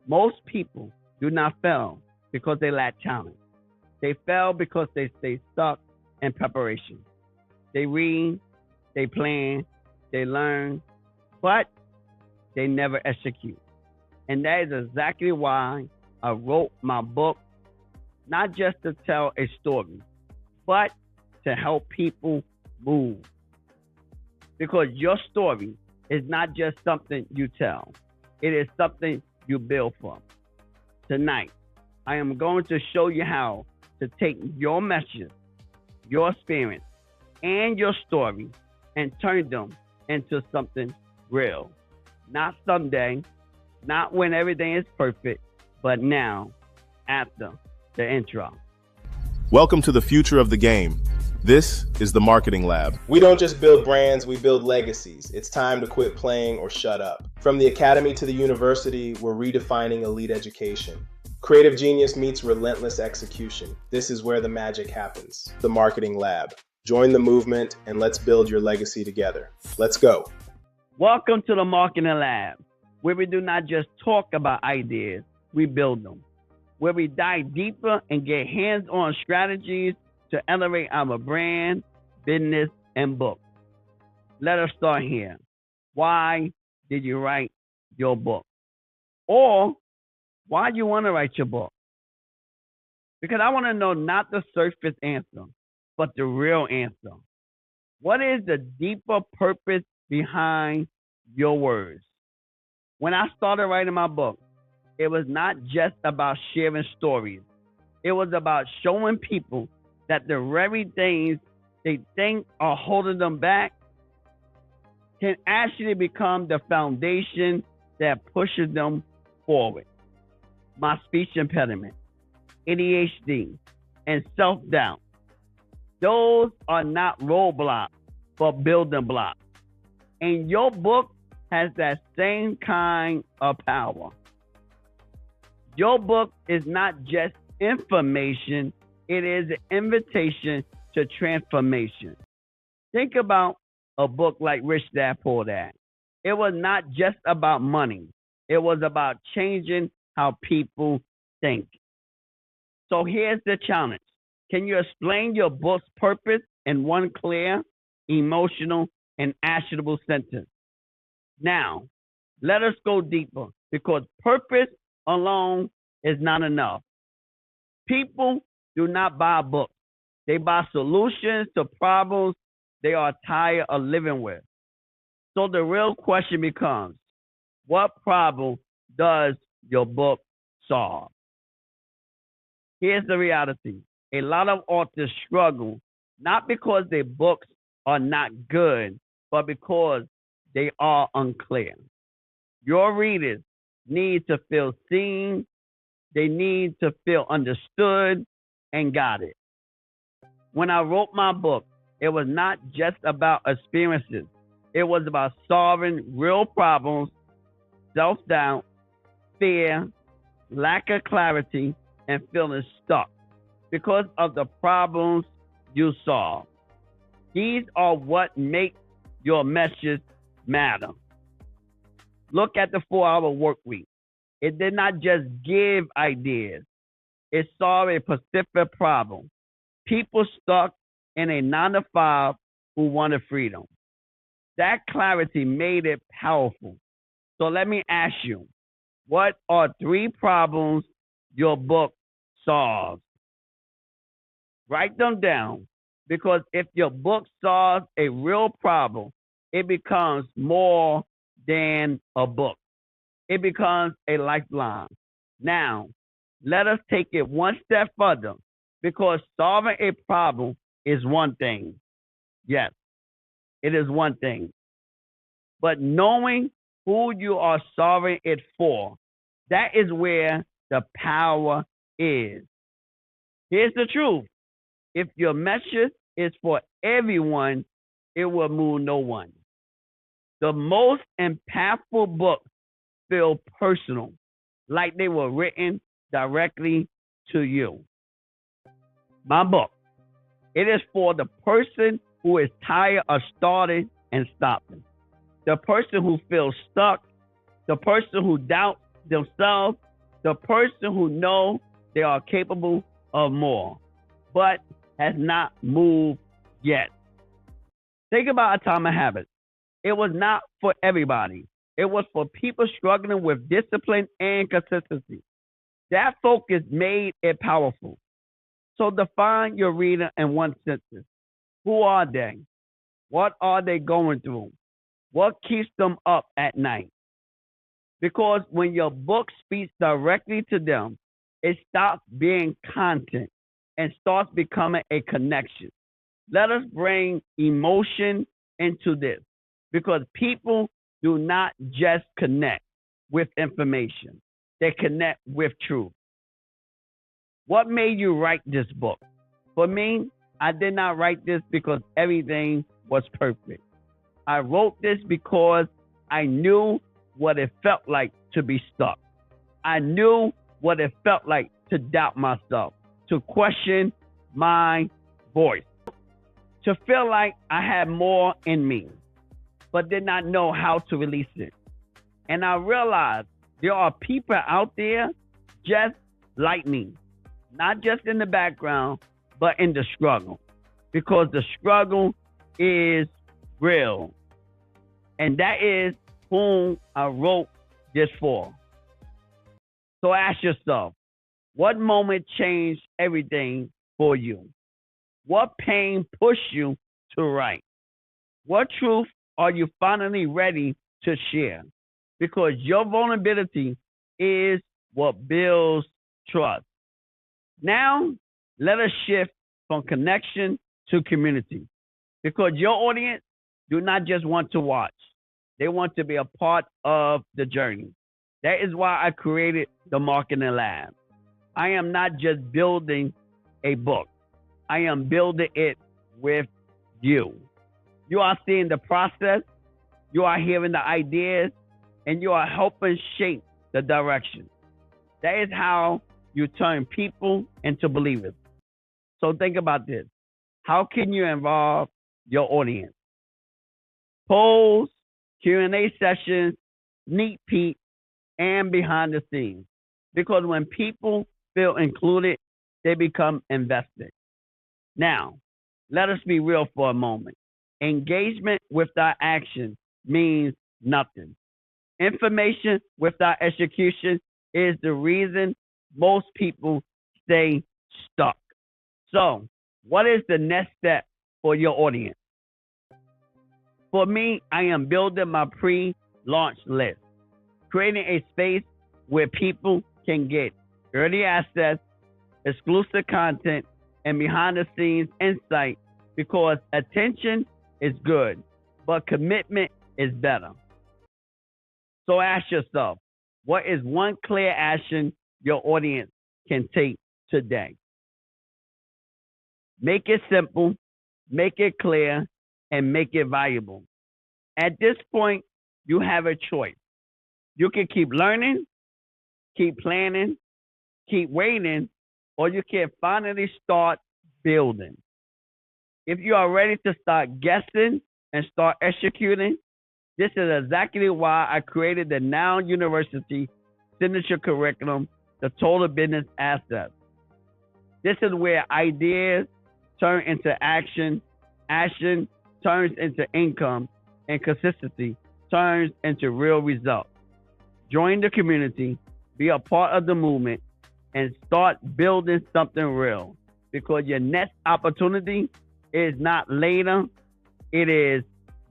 Most people do not fail because they lack talent. They fail because they stay stuck in preparation. They read, they plan, they learn, but they never execute. And that is exactly why I wrote my book, not just to tell a story, but to help people move. Because your story is not just something you tell, it is something you build from. Tonight, I am going to show you how to take your message, your experience, and your story and turn them into something real. Not someday, not when everything is perfect, but now, after the intro. Welcome to the future of the game. This is the Marketing Lab. We don't just build brands, we build legacies. It's time to quit playing or shut up. From the academy to the university, we're redefining elite education. Creative genius meets relentless execution. This is where the magic happens. The Marketing Lab. Join the movement and let's build your legacy together. Let's go. Welcome to the Marketing Lab, where we do not just talk about ideas, we build them. Where we dive deeper and get hands-on strategies to elevate our brand, business, and book. Let us start here. Why did you write your book? Or why do you want to write your book? Because I want to know not the surface answer, but the real answer. What is the deeper purpose behind your words? When I started writing my book, it was not just about sharing stories. It was about showing people that the very things they think are holding them back can actually become the foundation that pushes them forward. My speech impediment, ADHD, and self-doubt, those are not roadblocks, but building blocks. And your book has that same kind of power. Your book is not just information, it is an invitation to transformation. Think about a book like Rich Dad Poor Dad. It was not just about money. It was about changing how people think. So here's the challenge. Can you explain your book's purpose in one clear, emotional, and actionable sentence? Now, let us go deeper because purpose alone is not enough. People do not buy books. They buy solutions to problems they are tired of living with. So the real question becomes, what problem does your book solve? Here's the reality. A lot of authors struggle not because their books are not good, but because they are unclear. Your readers need to feel seen, they need to feel understood and guided. When I wrote my book, it was not just about experiences. It was about solving real problems, self-doubt, fear, lack of clarity, and feeling stuck because of the problems you solve. These are what make your message matter. Look at the 4-hour work week. It did not just give ideas. It solved a specific problem. People stuck in a 9-to-5 who wanted freedom. That clarity made it powerful. So let me ask you, what are 3 problems your book solves? Write them down because if your book solves a real problem, it becomes more than a book. It becomes a lifeline. Now, let us take it one step further because solving a problem is one thing. Yes, it is one thing. But knowing who you are solving it for, that is where the power is. Here's the truth. If your message is for everyone, it will move no one. The most impactful books feel personal, like they were written directly to you. My book, it is for the person who is tired of starting and stopping, the person who feels stuck, the person who doubts themselves, The person who knows they are capable of more, but has not moved yet. Think about Atomic Habits. It was not for everybody. It was for people struggling with discipline and consistency. That focus made it powerful. So define your reader in one sentence. Who are they? What are they going through? What keeps them up at night? Because when your book speaks directly to them, it stops being content and starts becoming a connection. Let us bring emotion into this because people do not just connect with information, they connect with truth. What made you write this book? For me, I did not write this because everything was perfect. I wrote this because I knew what it felt like to be stuck. I knew what it felt like to doubt myself, to question my voice, to feel like I had more in me, but did not know how to release it. And I realized there are people out there just like me, not just in the background, but in the struggle, because the struggle is real. And that is whom I wrote this for. So ask yourself, what moment changed everything for you? What pain pushed you to write? What truth are you finally ready to share? Because your vulnerability is what builds trust. Now, let us shift from connection to community. Because your audience do not just want to watch. They want to be a part of the journey. That is why I created the Marketing Lab. I am not just building a book. I am building it with you. You are seeing the process, you are hearing the ideas, and you are helping shape the direction. That is how you turn people into believers. So think about this. How can you involve your audience? Polls, Q&A sessions, sneak peek, and behind the scenes. Because when people feel included, they become invested. Now, let us be real for a moment. Engagement without action means nothing. Information without execution is the reason most people stay stuck. So, what is the next step for your audience? For me, I am building my pre-launch list, creating a space where people can get early access, exclusive content, and behind-the-scenes insight because attention is good, but commitment is better. So ask yourself, what is one clear action your audience can take today? Make it simple, make it clear, and make it valuable. At this point, you have a choice. You can keep learning, keep planning, keep waiting, or you can finally start building. If you are ready to start guessing and start executing, this is exactly why I created the Now University signature curriculum, the Total Business Asset. This is where ideas turn into action, action turns into income, and consistency turns into real results. Join the community, be a part of the movement, and start building something real. Because your next opportunity is not later, it is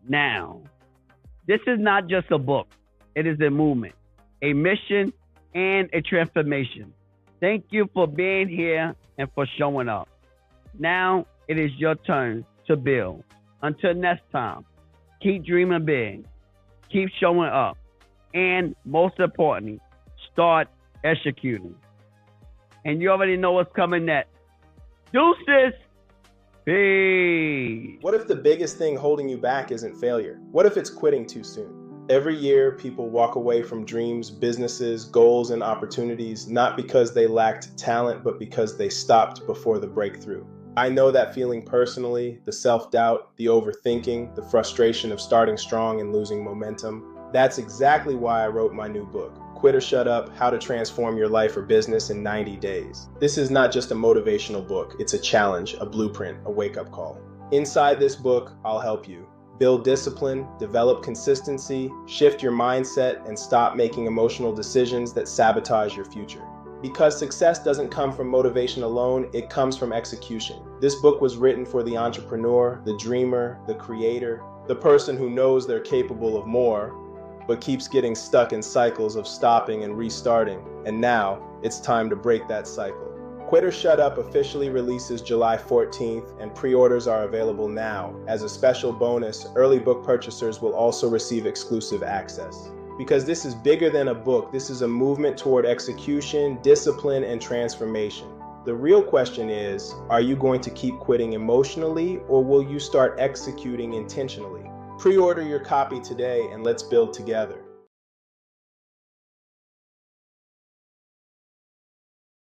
now. This is not just a book, it is a movement, a mission, and a transformation. Thank you for being here and for showing up. Now it is your turn to build. Until next time, keep dreaming big, keep showing up, and most importantly, start executing. And you already know what's coming next. Deuces! Peace! What if the biggest thing holding you back isn't failure? What if it's quitting too soon? Every year, people walk away from dreams, businesses, goals, and opportunities, not because they lacked talent, but because they stopped before the breakthrough. I know that feeling personally, the self-doubt, the overthinking, the frustration of starting strong and losing momentum. That's exactly why I wrote my new book, Quit or Shut Up: How to Transform Your Life or Business in 90 Days. This is not just a motivational book, it's a challenge, a blueprint, a wake-up call. Inside this book, I'll help you build discipline, develop consistency, shift your mindset, and stop making emotional decisions that sabotage your future. Because success doesn't come from motivation alone, it comes from execution. This book was written for the entrepreneur, the dreamer, the creator, the person who knows they're capable of more, but keeps getting stuck in cycles of stopping and restarting. And now, it's time to break that cycle. Quit or Shut Up officially releases July 14th, and pre-orders are available now. As a special bonus, early book purchasers will also receive exclusive access. Because this is bigger than a book, this is a movement toward execution, discipline, and transformation. The real question is, are you going to keep quitting emotionally, or will you start executing intentionally? Pre-order your copy today and let's build together.